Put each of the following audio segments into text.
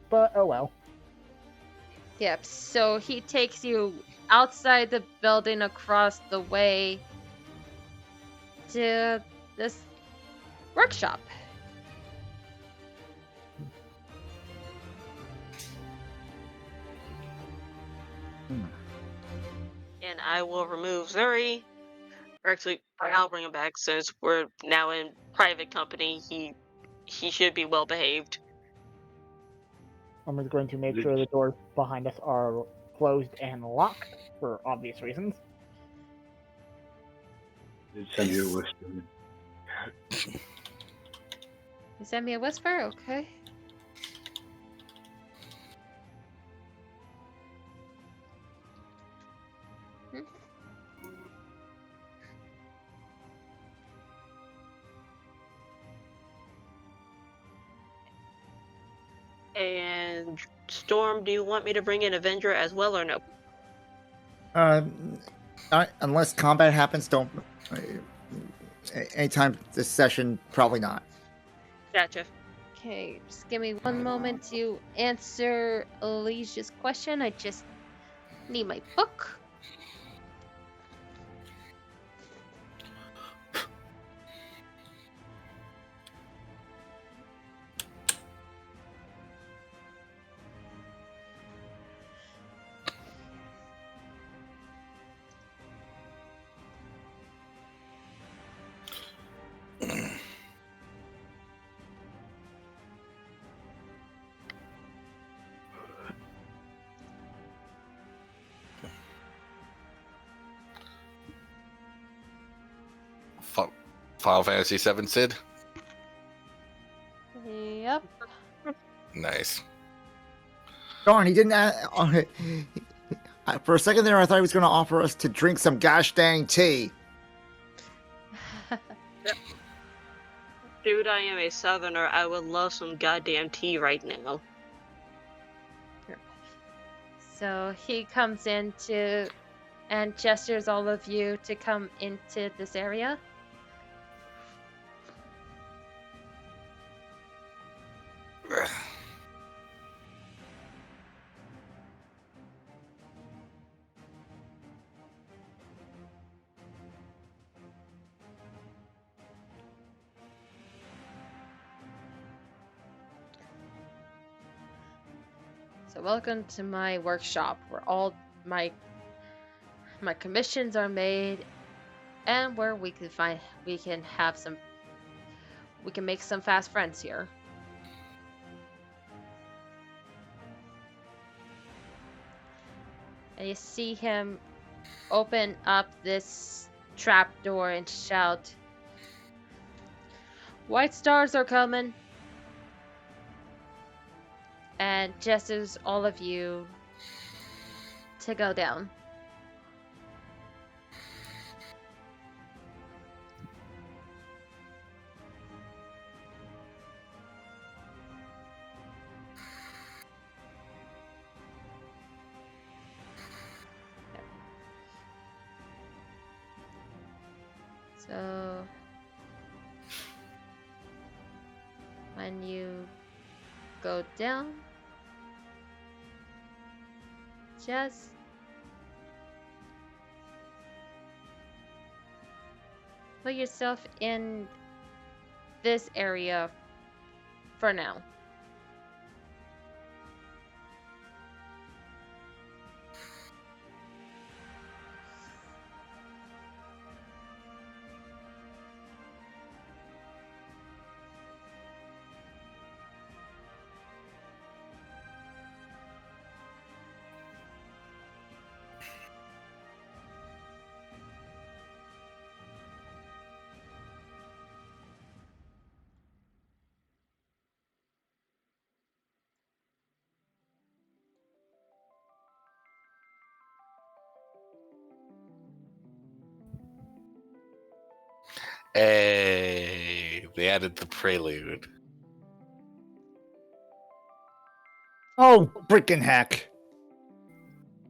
but oh well. Yep, so he takes you outside the building across the way to this workshop. And I will remove Zuri. Or actually, I'll bring him back since we're now in private company. He should be well behaved. I'm just going to make sure the doors behind us are closed and locked for obvious reasons. Did send you a whisper. You send me a whisper? Okay. And Storm, do you want me to bring in Avenger as well or no? Unless combat happens, don't. Anytime this session, probably not. Gotcha. Okay, just give me one moment to answer Alicia's question. I just need my book. Final Fantasy VII, Sid? Yep. Nice. Darn, he didn't. For a second there, I thought he was going to offer us to drink some gosh dang tea. Dude, I am a southerner. I would love some goddamn tea right now. So he comes into and gestures all of you to come into this area. So welcome to my workshop where all my commissions are made and where we can make some fast friends here. And you see him open up this trap door and shout, "White stars are coming!" And gestures all of you to go down. So when you go down, just put yourself in this area for now. Hey, they added the prelude. Oh, freaking heck.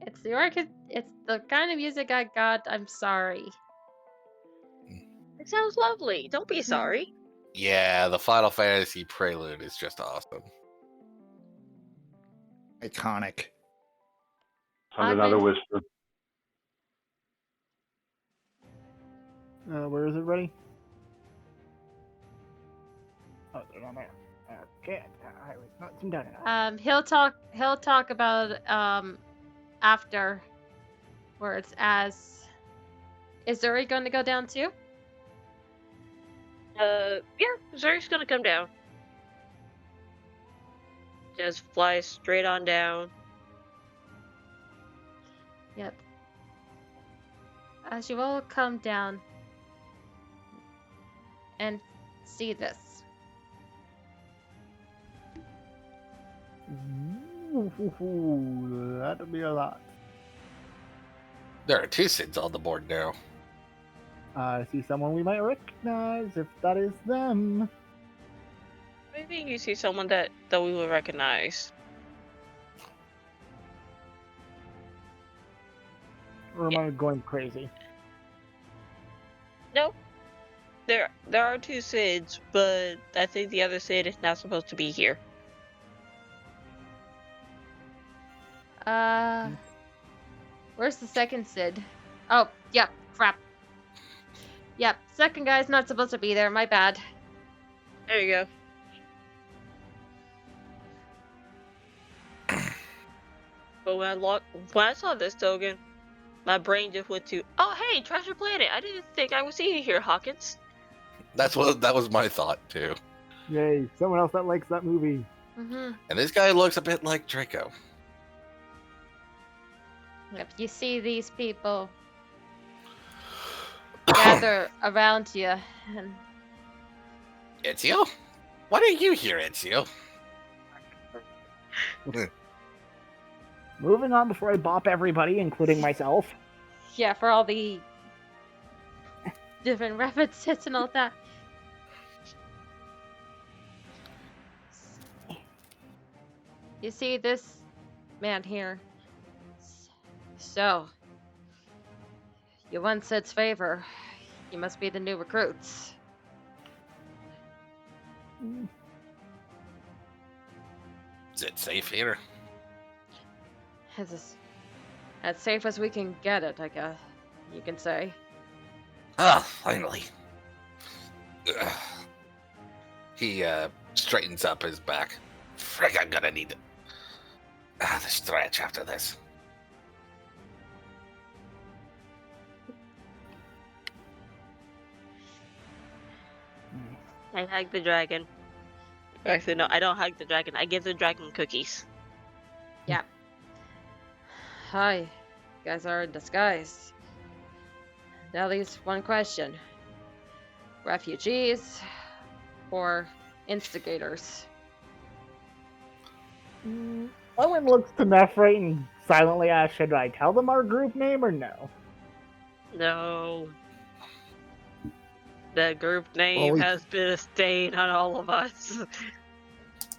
It's the kind of music I got. I'm sorry. It sounds lovely. Don't be sorry. Yeah, the Final Fantasy prelude is just awesome. Iconic. Found another Ogden? whisper. Where is it, ready? Oh, they're not there. Okay, I was not some done enough. He'll talk about afterwards. As is Zuri going to go down too? Yeah, Zuri's gonna come down. Just fly straight on down. Yep. As you all come down and see this. Ooh, that'll be a lot. There are 2 Sids on the board now. I see someone we might recognize if that is them. Maybe you see someone that we would recognize. Or am I going crazy? Nope. There are 2 Sids, but I think the other Sid is not supposed to be here. Where's the second Sid? Oh, yep, crap. Yep, second guy's not supposed to be there, my bad. There you go. But when I saw this token, my brain just went to, oh hey, Treasure Planet! I didn't think I would see you here, Hawkins. That was my thought too. Yay, someone else that likes that movie. Mm-hmm. And this guy looks a bit like Draco. Yep, you see these people gather around you, and Ezio? Why are you here, Ezio? Moving on before I bop everybody, including myself. yeah, for all the different references and all that. You see this man here. So, you won Sid's favor. You must be the new recruits. Is it safe here? It's as safe as we can get it, I guess you can say. Ah, finally. Ugh. He straightens up his back. Frick, I'm gonna need the stretch after this. I hug the dragon. Actually, no, I don't hug the dragon. I give the dragon cookies. Yeah. Hi, you guys are in disguise. Now leaves one question. Refugees or instigators? Owen looks to Nephrite and silently asks, should I tell them our group name or no? No. The group name we- has been a stain on all of us.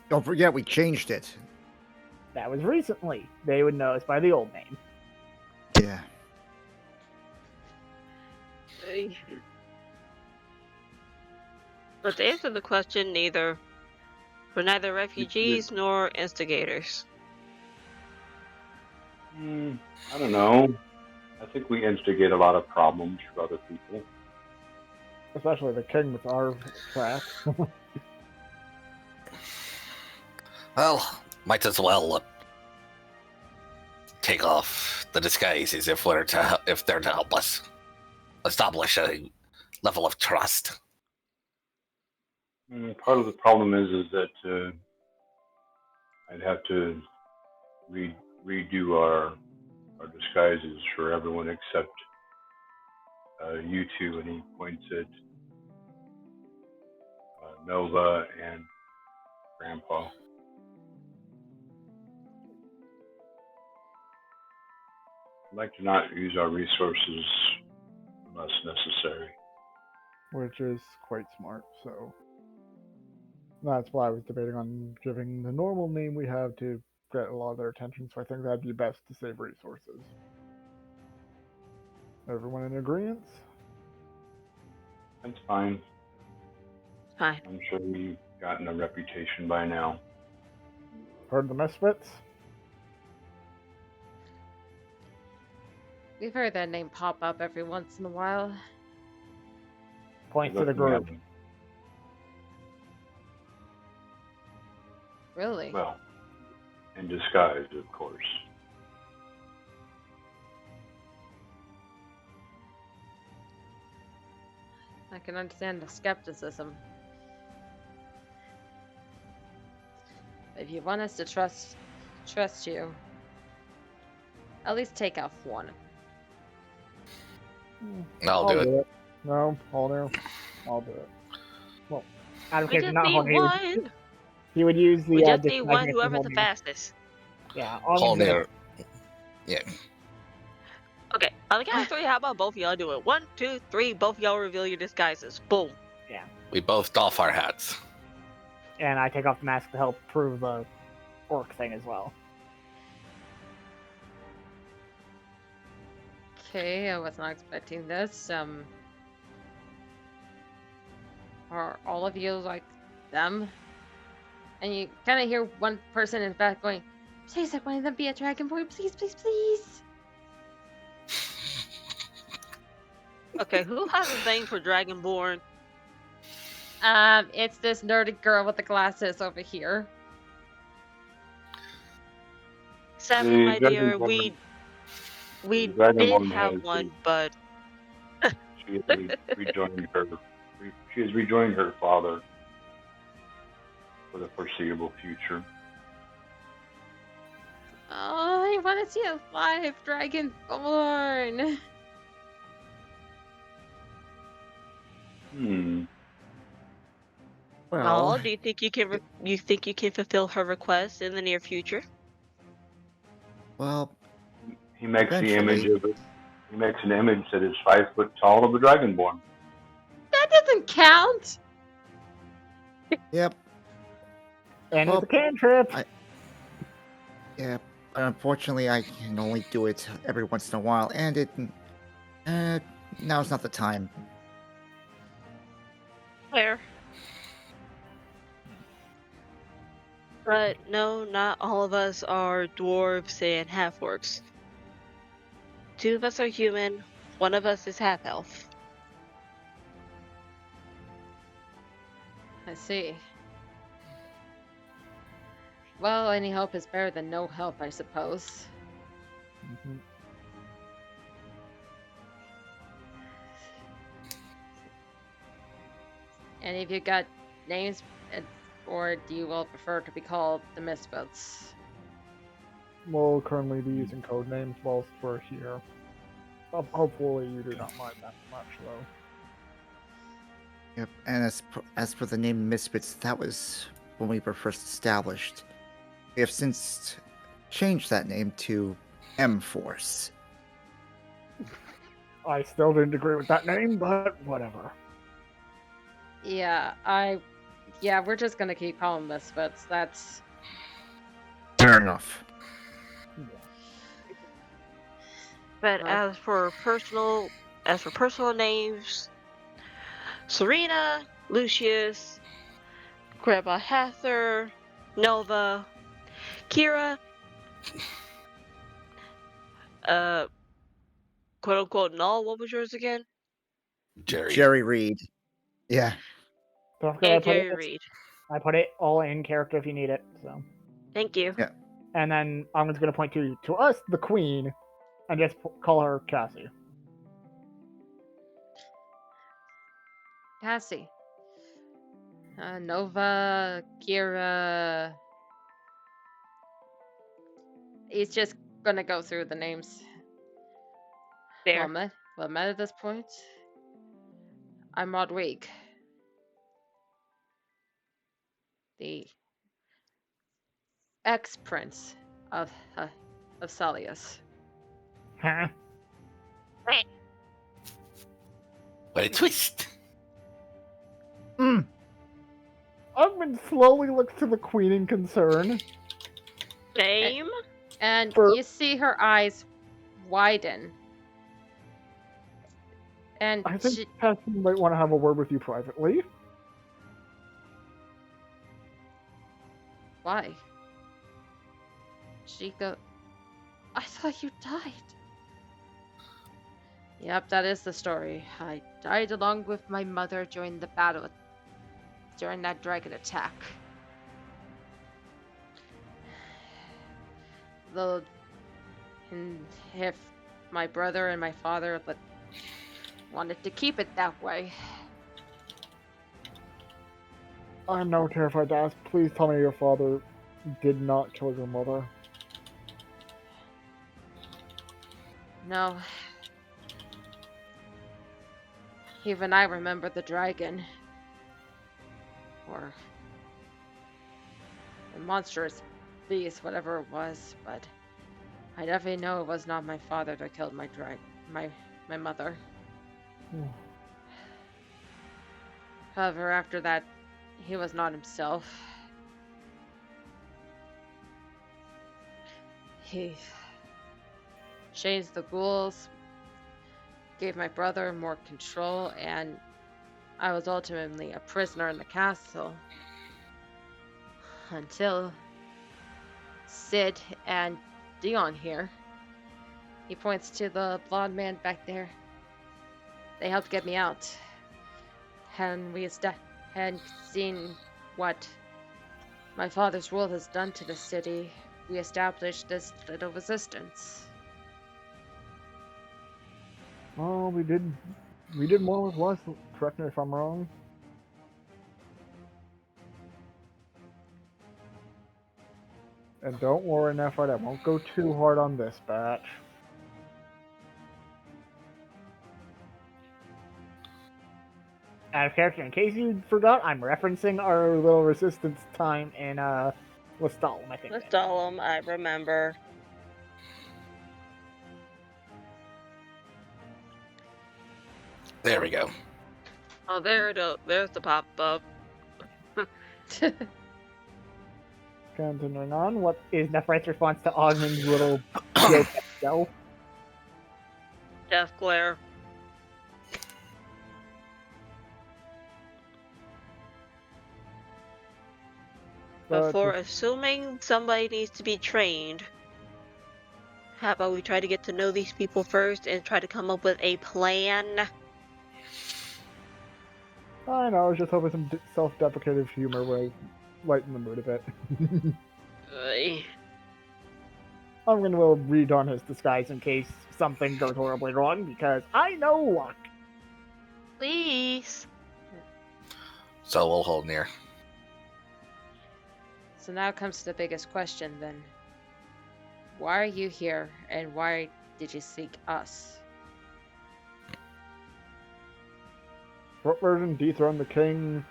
Don't forget, we changed it. That was recently. They would know us by the old name. Yeah. But to answer the question, neither. We're neither refugees nor instigators. I don't know. I think we instigate a lot of problems for other people. Especially the king with our track. Well, might as well take off the disguises if they're to help us establish a level of trust. Part of the problem is that I'd have to redo our disguises for everyone except you two, and he points at Nova and Grandpa. I'd like to not use our resources unless necessary. Which is quite smart, so that's why I was debating on giving the normal name we have to get a lot of their attention, so I think that'd be best to save resources. Everyone in agreement? That's fine. Fine. I'm sure we've gotten a reputation by now. Heard the Misfits? We've heard that name pop up every once in a while. Points to the Looking at group. him. Really? Well, in disguise, of course. I can understand the skepticism. If you want us to trust you, at least take off one. I'll do it. No, I'll do. I'll do it. Well, out of We case just not need Holner, one. he would use the We just need disguise one. next to Whoever's the Holner. fastest. Yeah, Holner. Yeah. Okay, on the count of 3, how about both of y'all do it? 1, 2, 3, both of y'all reveal your disguises. Boom. Yeah, We both doff our hats. and I take off the mask to help prove the orc thing as well. Okay, I was not expecting this. Are all of you like them? And you kind of hear one person in the back going, "Please, let one of them be a dragonborn, please, please, please." Okay, who has a thing for Dragonborn? It's this nerdy girl with the glasses over here. Sadly, The my dear, Dragonborn- we the Dragonborn did have has one, but She has rejoined her. She has rejoined her father for the foreseeable future. Oh, I want to see a live dragonborn. Well, oh, do you think you can fulfill her request in the near future? well, He makes the image Eventually. of it. He makes an image that is 5 foot tall of a Dragonborn. That doesn't count. yep, And Well, it's a cantrip. yeah. But unfortunately, I can only do it every once in a while, and now's not the time. Fair. But no, not all of us are dwarves and half-orcs. 2 of us are human, 1 of us is half-elf. I see. Well, any help is better than no help, I suppose. Mhm. Any of you got names, or do you all prefer to be called the Misfits? We'll currently be using code names whilst we're here. Hopefully you do not mind that much, though. Yep. And as for the name Misfits, that was when we were first established. We have since changed that name to M-Force. I still didn't agree with that name, but whatever. Yeah, we're just gonna keep calling them Misfits. That's Fair enough. But Right. as for personal names, Serena, Lucius, Grandpa Hather, Nova, Kira, quote unquote Null, what was yours again? Jerry. Reed. Yeah. Don't forget And Jerry Reed. I put it all in character if you need it. So, Thank you. Yeah. and then I'm just gonna point to us, the queen, and just call her Cassie. Cassie. Nova, Kira. He's just gonna go through the names. There. Well met at this point. I'm Rodrigue. The ex-prince of Salius. Huh? What a twist! Ugman slowly looks to the queen in concern. Same. And For- you see her eyes widen. And I think she, Cassie might want to have a word with you privately. why? She go, I thought you died. Yep, that is the story. I died along with my mother during the battle, during that dragon attack. The and if my brother and my father wanted to keep it that way. I'm now terrified to ask. Please tell me your father did not kill your mother. No. Even I remember the dragon. Or the monstrous beast, whatever it was, but I definitely know it was not my father that killed my mother. However, after that, he was not himself. He changed the rules, gave my brother more control, and I was ultimately a prisoner in the castle. Until Sid and Dion here. He points to the blonde man back there. They helped get me out. And we had seen what my father's rule has done to the city. We established this little resistance. Oh, we did more with less. Correct me if I'm wrong. And don't worry, Nephrite, I won't go too hard on this batch. Out of character, in case you forgot, I'm referencing our little resistance time in Lestalem, I think. Lestalem, I remember. There we go. Oh, there's the pop-up. Continuing on, what is Nephrite's response to Ogman's little joke at himself? Death glare. Before assuming somebody needs to be trained, how about we try to get to know these people first and try to come up with a plan? I know, I was just hoping some self-deprecative humor would lighten the mood a bit. I'm going to read on his disguise in case something goes horribly wrong, because I know luck. Please. So we'll hold near. So now comes the biggest question then. Why are you here, and why did you seek us? Short version, dethrone the king,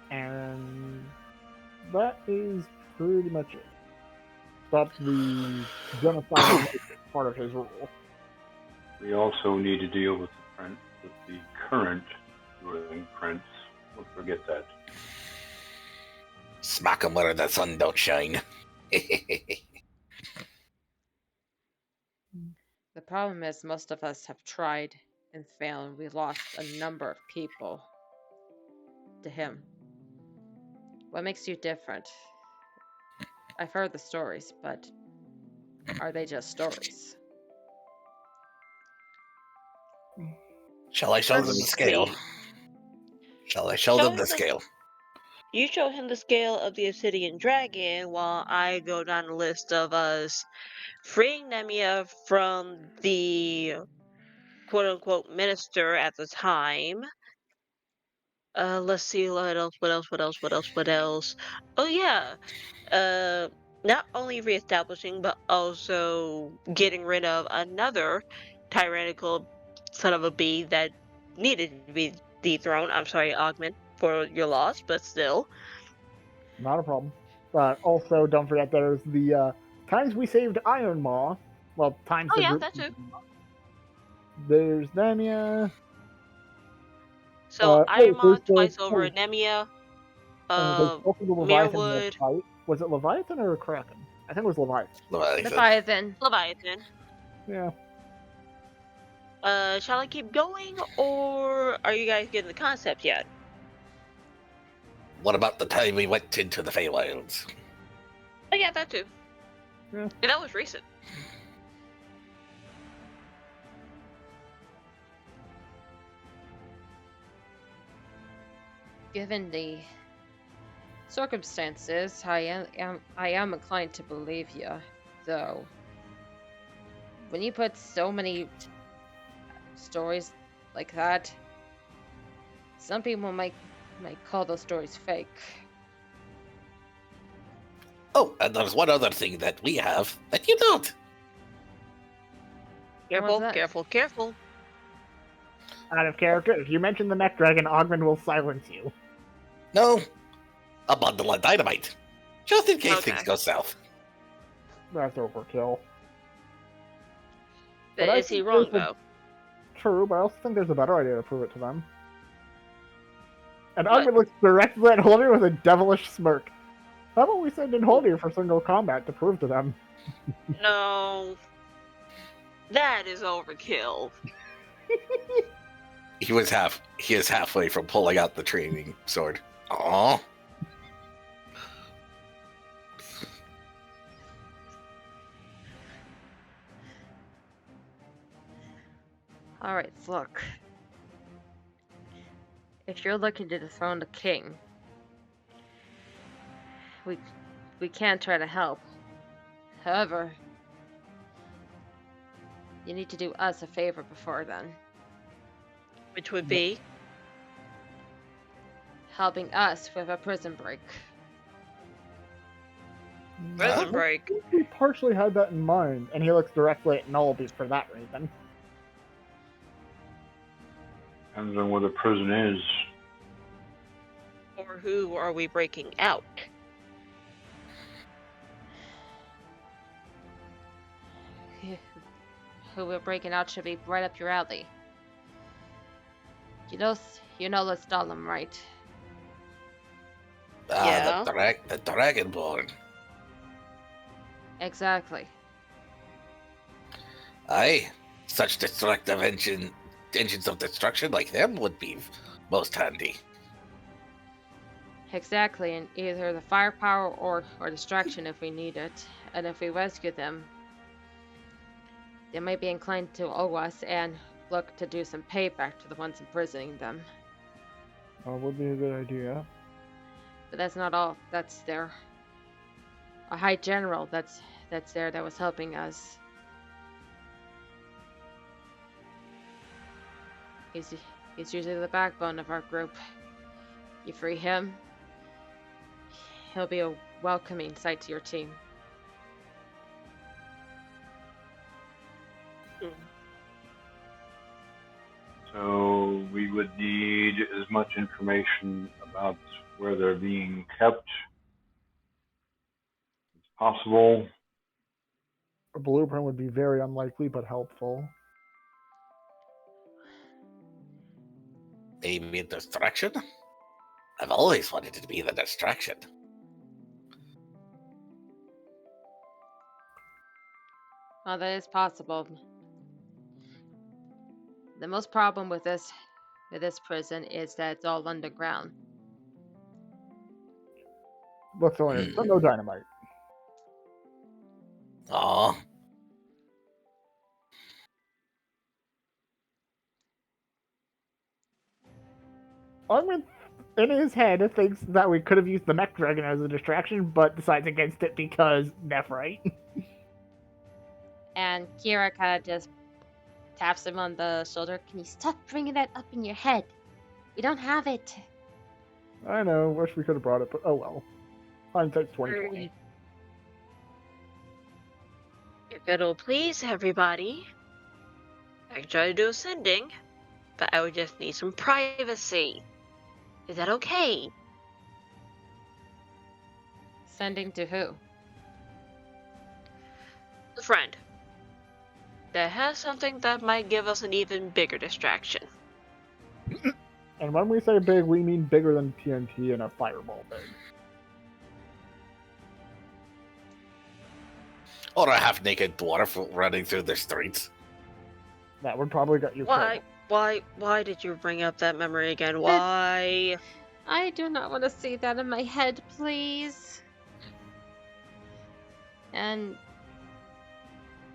and that is pretty much it. Stop the genocide part of his rule. We also need to deal with the current ruling prince. Don't forget that. Smack 'em where the sun don't shine. The problem is most of us have tried and failed. We lost a number of people to him. What makes you different? I've heard the stories, but are they just stories? Shall I show them the scale? Shall I show them the scale? You show him the scale of the Obsidian Dragon while I go down the list of us freeing Nemia from the quote-unquote minister at the time. Let's see what else. Oh yeah. Not only reestablishing, but also getting rid of another tyrannical son of a bee that needed to be dethroned. I'm sorry, Augment, for your loss, but still. Not a problem. But also, don't forget there's the times we saved Iron Maw. Well, times Oh the yeah, group. that too. There's Nemia. So Iron Maw there's twice over, Nemia, there's also the Leviathan and Mirwood. the fight. Was it Leviathan or Kraken? I think it was Leviathan. Leviathan. Yeah. Shall I keep going, or are you guys getting the concept yet? What about the time we went into the Feywilds? Oh yeah, that too. Yeah. That was recent. given the circumstances, I am inclined to believe you, though. When you put so many stories like that, some people might call those stories fake. Oh, and there's one other thing that we have that you don't. Careful, that? careful, careful. Out of character, if you mention the mech dragon, Ogman will silence you. No, a bundle of dynamite, just in case things Okay. go south. That's overkill. But I is he think wrong, there's though? True, but I also think there's a better idea to prove it to them. And What? Ogman looks directly at Holdir with a devilish smirk. How about we send in Holdir for single combat to prove to them? No. That is overkill. He is halfway from pulling out the training sword. Aww. Alright, look. If you're looking to dethrone the king, we can try to help. However, you need to do us a favor before then. Which would be? Helping us with a prison break. Prison I break. think he partially had that in mind, and he looks directly at Nullby for that reason. Depends on where the prison is. Or who are we breaking out? Who we're breaking out should be right up your alley. You know let's Stalin, right? Yeah. The Dragonborn. Exactly. Aye, such destructive engines of destruction like them would be most handy. Exactly, and either the firepower or distraction if we need it. And if we rescue them, they might be inclined to owe us and look to do some payback to the ones imprisoning them. That would be a good idea. But that's not all. That's there. A high general that's there that was helping us. He's usually the backbone of our group. You free him, he'll be a welcoming sight to your team. So we would need as much information about where they're being kept as possible. A blueprint would be very unlikely, but helpful. Maybe a distraction? I've always wanted it to be the distraction. Well, that is possible. The most problem with this prison is that it's all underground. Looks only but no dynamite. Aw. Ogman, in his head, thinks that we could have used the mech dragon as a distraction, but decides against it because Nephrite. And Kira kind of just taps him on the shoulder. Can you stop bringing that up in your head? We don't have it. I know, wish we could have brought it, but oh well. Hindsight's 2020. If it'll please everybody, I can try to do a sending, but I would just need some privacy. Is that okay? Sending to who? A friend that has something that might give us an even bigger distraction. And when we say big, we mean bigger than TNT and a fireball big. Or a half-naked dwarf running through the streets. That would probably get you killed. Why did you bring up that memory again? Why? I do not want to see that in my head, please. And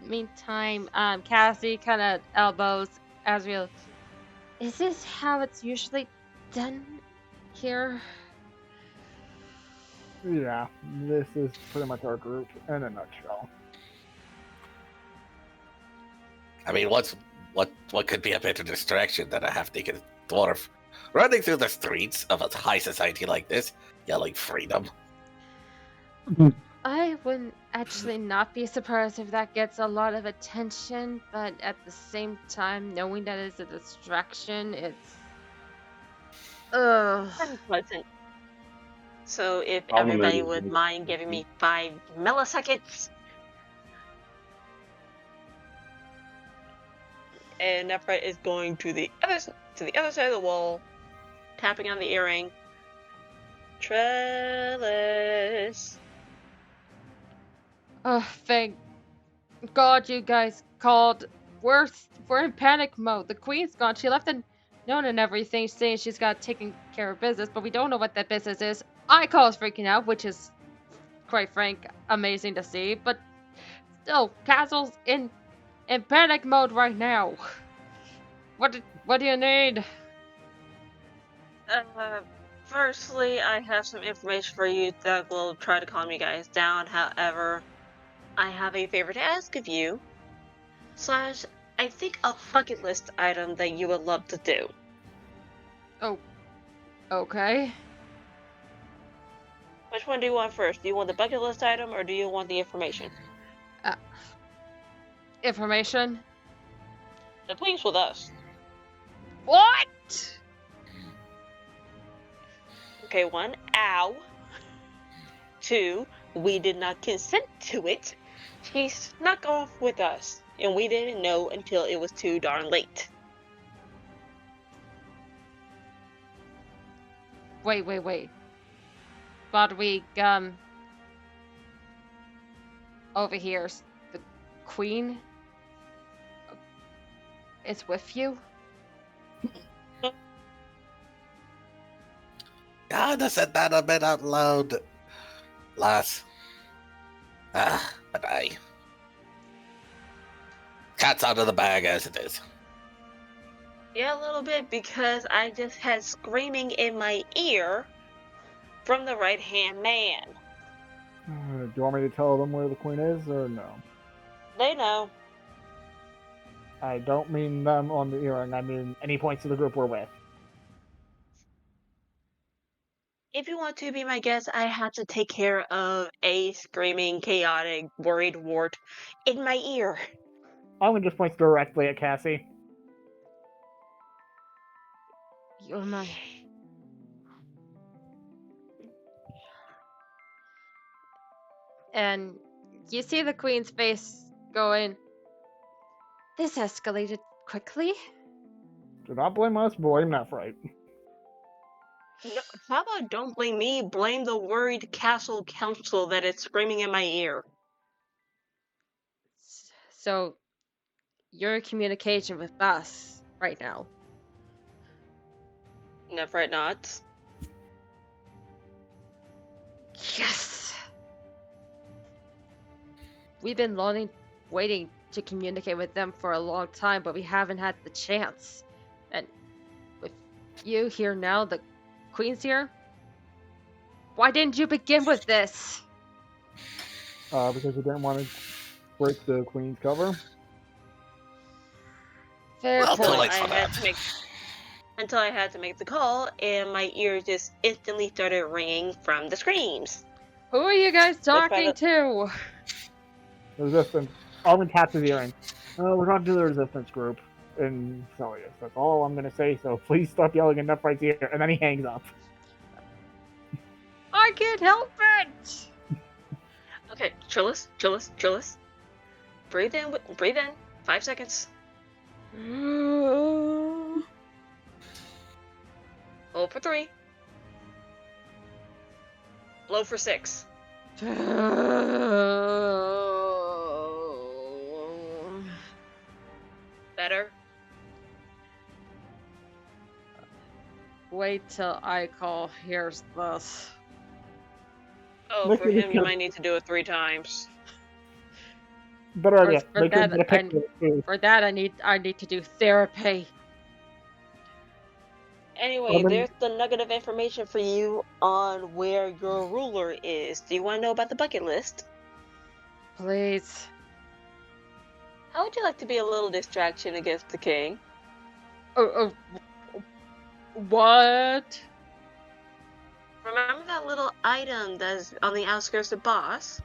meantime, Cassie kind of elbows Azriel. Is this how it's usually done here? Yeah, this is pretty much our group in a nutshell. I mean, what could be a better distraction than a half-naked dwarf running through the streets of a high society like this, yelling freedom? I wouldn't actually not be surprised if that gets a lot of attention, but at the same time, knowing that it's a distraction, it's... Ugh. Unpleasant. So if Problem everybody is, would mind giving me 5 milliseconds. And Nephra is going to the other side of the wall, tapping on the earring. Trellis. Oh, thank God you guys called. We're in panic mode. The queen's gone. She left a note and everything saying she's got taken care of business, but we don't know what that business is. Icar's freaking out, which is, quite frank, amazing to see. But still, Castle's in panic mode right now. What do you need? Firstly, I have some information for you that will try to calm you guys down. However, I have a favor to ask of you. / I think a bucket list item that you would love to do. Oh, okay. Which one do you want first? Do you want the bucket list item or do you want the information? Information? The police with us. What? Okay, 1, ow. 2, we did not consent to it. He snuck off with us, and we didn't know until it was too darn late. Wait. Bodwig, over here, the queen is with you? Gotta said that a bit out loud, lass. But cat's out of the bag as it is. Yeah, a little bit, because I just had screaming in my ear from the right-hand man. Do you want me to tell them where the queen is, or no? They know. I don't mean them on the earring. I mean any points of the group we're with. If you want to be my guest, I have to take care of a screaming, chaotic, worried wart in my ear. Owen just points directly at Cassie. You're my... And you see the queen's face going, this escalated quickly? Do not blame us, blame Nephrite. No, how about don't blame me, blame the worried castle council that is screaming in my ear. So, you're in communication with us right now. Nephite nods. Yes! We've been waiting to communicate with them for a long time, but we haven't had the chance. And with you here now, the queen's here, why didn't you begin with this? Because we didn't want to break the queen's cover. Fair Well, too point. late for that. Until I had to make the call, and my ears just instantly started ringing from the screams. Who are you guys talking to? Resistance. Owen taps his earring. We're talking to the resistance group in Celius. That's all I'm going to say, so please stop yelling in Nephrite's ear. And then he hangs up. I can't help it! Okay, Trillis. Breathe in. 5 seconds. Hold for 3. Blow for 6. Better? Wait till I call. Here's this. Oh, for him, you might need to do it 3 times. Better idea. For that, I need to do therapy. Anyway, mean, there's the nugget of information for you on where your ruler is. Do you want to know about the bucket list? Please. How would you like to be a little distraction against the king? What? Remember that little item that's on the outskirts of Boss?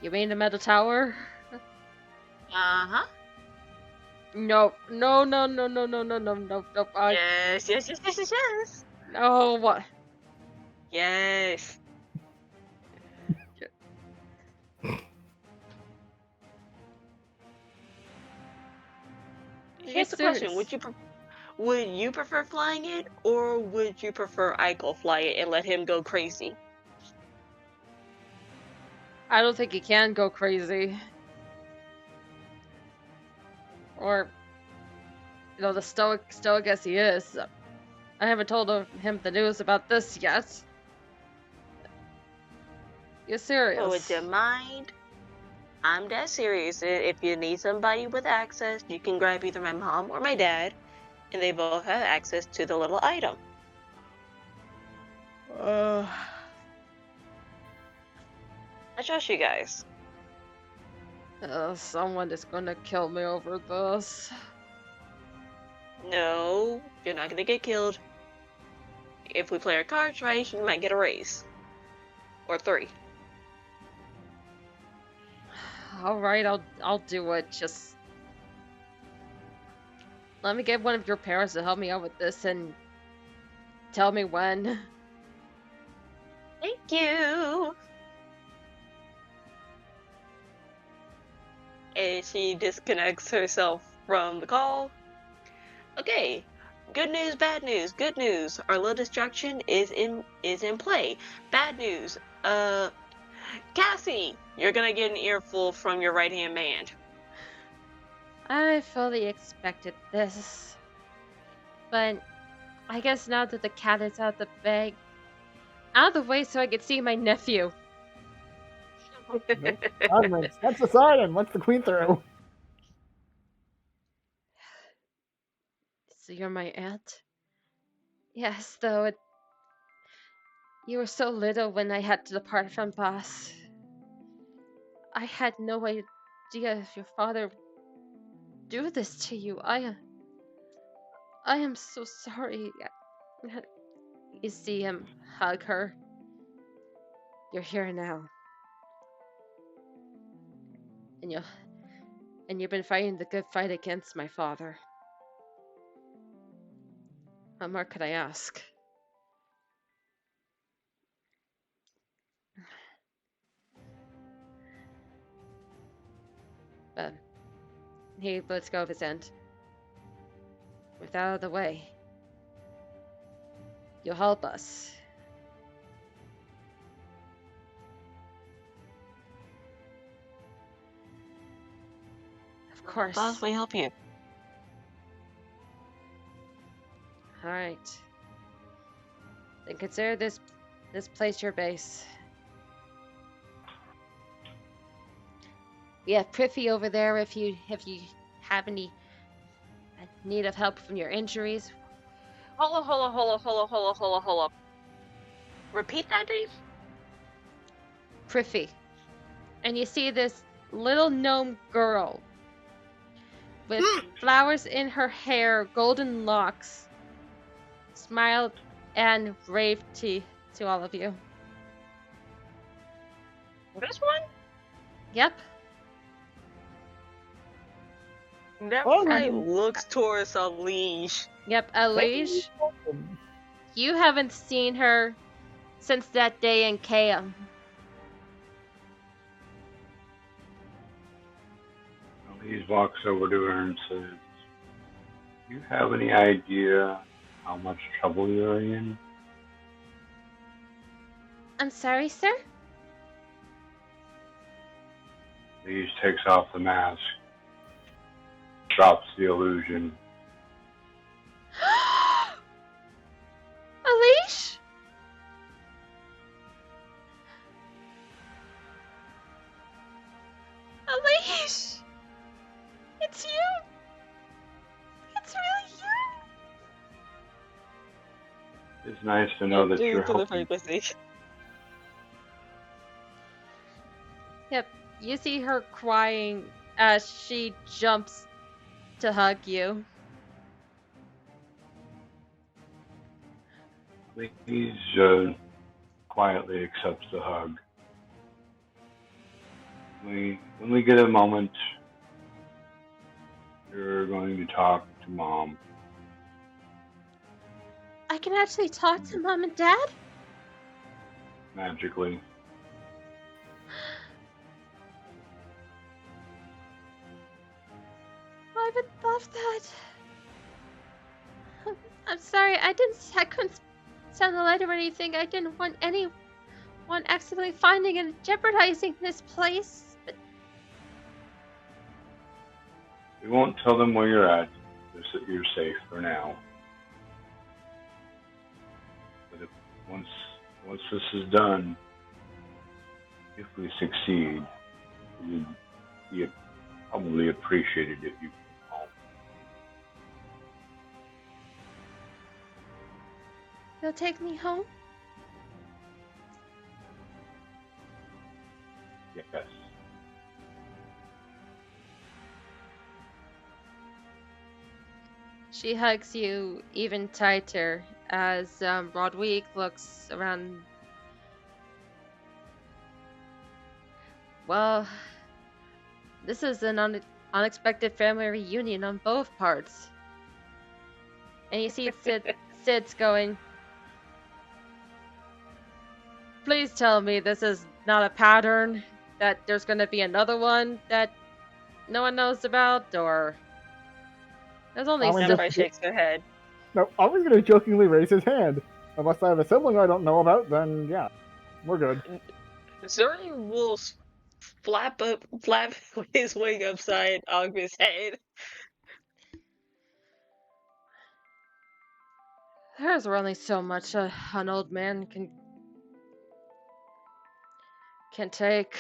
You mean the metal tower? Uh-huh. No, no, no, no, no, no, no, no, no, no. Yes, yes, yes, yes, yes, yes. No, what? Yes. Are you Here's the question: serious? would you prefer flying it, or would you prefer Iko fly it and let him go crazy? I don't think he can go crazy. Or, the stoic as he is. I haven't told him the news about this yet. You're But would serious? you mind? I'm dead serious. If you need somebody with access, you can grab either my mom or my dad, and they both have access to the little item. Uh, I trust you guys. someone is gonna kill me over this. No, you're not gonna get killed. If we play our cards right, you might get a raise. Or 3. All right, I'll do it. Just let me get one of your parents to help me out with this and tell me when. Thank you! And she disconnects herself from the call. Okay, good news, bad news. Good news, our little distraction is in play. Bad news, Cassie, you're gonna get an earful from your right-hand man. I fully expected this. But I guess now that the cat is out the bag, out of the way so I could see my nephew. Admin, steps aside and lets the queen through. So you're my aunt? Yes, though you were so little when I had to depart from Boss. I had no idea if your father would do this to you. I am so sorry. You see him hug her. You're here now. And you've been fighting the good fight against my father. What more could I ask? But he lets go of his hand. With out of the way. You'll help us. Of course. Boss may help you. Alright. Then consider this place your base. We have Priffy over there if you have any need of help from your injuries. Hold up. Repeat that, Dave? Priffy. And you see this little gnome girl with flowers in her hair, golden locks, smiled and waved to all of you. This one? Yep. That Oh, guy looks towards Unleash. Yep, Alish. You haven't seen her since that day in Kea. He walks over to her and says, "Do you have any idea how much trouble you're in?" I'm sorry, sir? He takes off the mask, drops the illusion. Alish? Alish! It's you! It's really It's nice to know that due you're to the helping. frequency. Yep, you see her crying as she jumps to hug you. Please quietly accepts the hug. When we get a moment, you're going to talk to Mom. I can actually talk to Mom and Dad? Magically. I would love that. I'm sorry, I couldn't sound the light or anything. I didn't want anyone accidentally finding and jeopardizing this place. But We won't tell them where you're at, just that you're safe for now. But once this is done, if we succeed, it would be probably appreciated if you came home. you'll take me home? Yes. She hugs you even tighter as Roderick looks around. Well, this is an unexpected family reunion on both parts. And you see Sid's going, please tell me this is not a pattern, that there's going to be another one that no one knows about, or there's only Samurai shakes her head. No, I was going to jokingly raise his hand. Unless I have a sibling I don't know about, then yeah, we're good. Zuri will flap his wing upside Ogma's head. There's only so much an old man can take.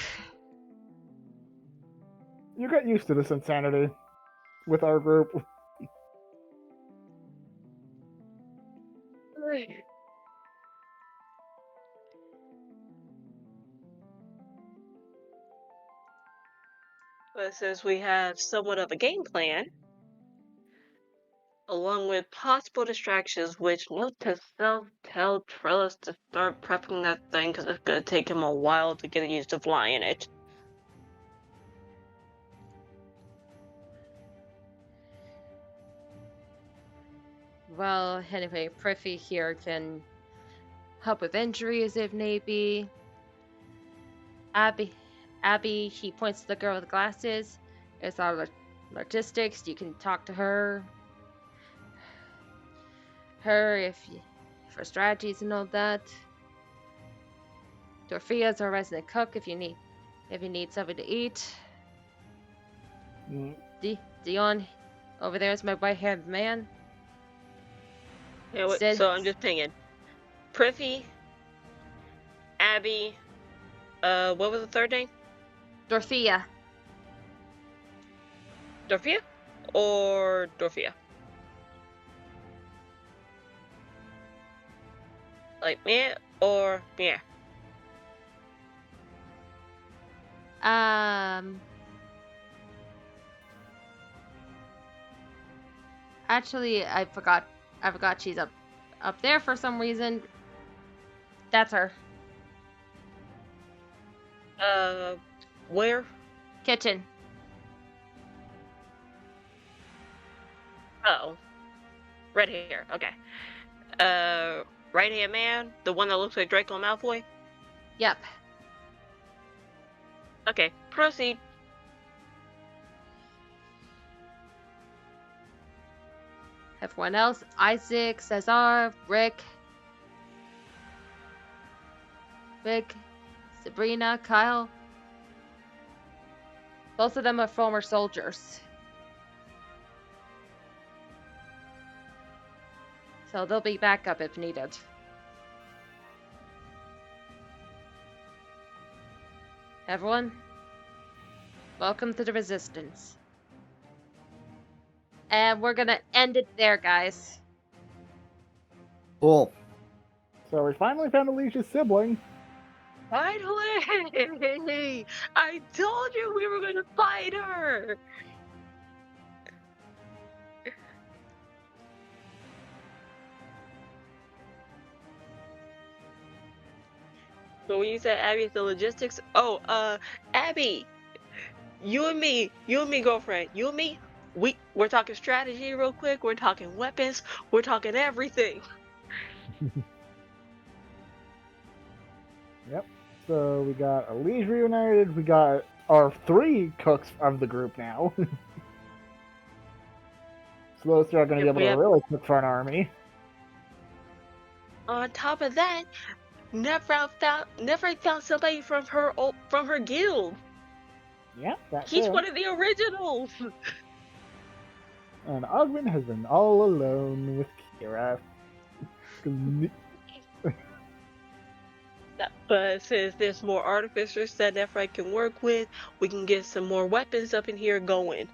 You get used to this insanity with our group. But since we have somewhat of a game plan, along with possible distractions, which note to self tell Trellis to start prepping that thing because it's gonna take him a while to get used to flying it. Well, anyway, Prithvi here can help with injuries if need be. Abby, he points to the girl with the glasses. It's our logistics. You can talk to her. For strategies and all that. Dorothea's our resident cook if you need something to eat. Mm, Dion, over there is my right-hand man. Yeah, Sid. so I'm just pinging. Prithvi, Abby, what was the third name? Dorothea. Dorothea? Or Dorothea? Like me or me? Actually, I forgot she's up there for some reason. That's her. Where? Kitchen. Oh. Red hair, okay. Right hand man? The one that looks like Draco Malfoy? Yep. Okay, proceed. Everyone else, Isaac, Cesar, Rick, Sabrina, Kyle. Both of them are former soldiers. So they'll be backup if needed. Everyone, welcome to the Resistance. And we're gonna end it there, guys. Cool. So we finally found Alicia's sibling. Finally! I told you we were gonna fight her! So when you said Abby's the logistics, Abby, you and me, girlfriend, you and me, we're talking strategy real quick. We're talking weapons. We're talking everything. Yep. So we got Elise reunited. We got our 3 cooks of the group now. So those 2 are going to be Yep, able we to have. really cook for an army. On top of that, never found somebody from her guild. Yep, that He's too. one of the originals. And Ogman has been all alone with Kira. But since there's more artificers that Nephrite can work with, we can get some more weapons up in here going.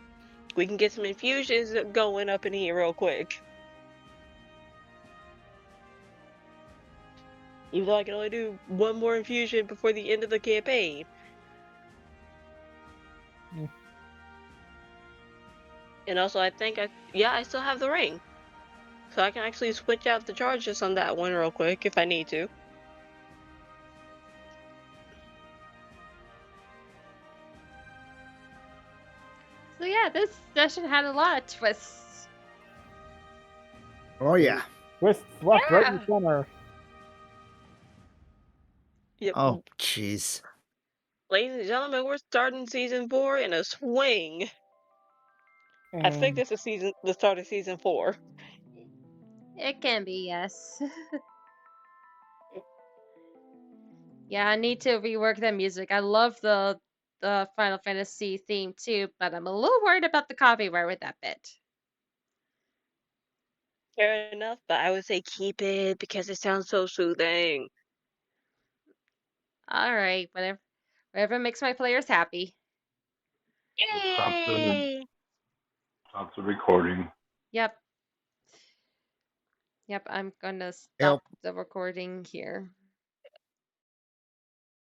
We can get some infusions going up in here real quick. Even though I can only do 1 more infusion before the end of the campaign. Mm. And also, I still have the ring. So I can actually switch out the charges on that one real quick if I need to. So yeah, this session had a lot of twists. Oh yeah. Twists left, right, and Yeah. center. Yep. Oh jeez. Ladies and gentlemen, we're starting season 4 in a swing. I think And this is the start of season 4. It can be, yes. Yeah, I need to rework the music. I love the Final Fantasy theme too, but I'm a little worried about the copyright with that bit. Fair enough, but I would say keep it because it sounds so soothing. All right, whatever makes my players happy. Yay! Stop the recording. Yep. Yep, I'm gonna Yep. stop the recording here.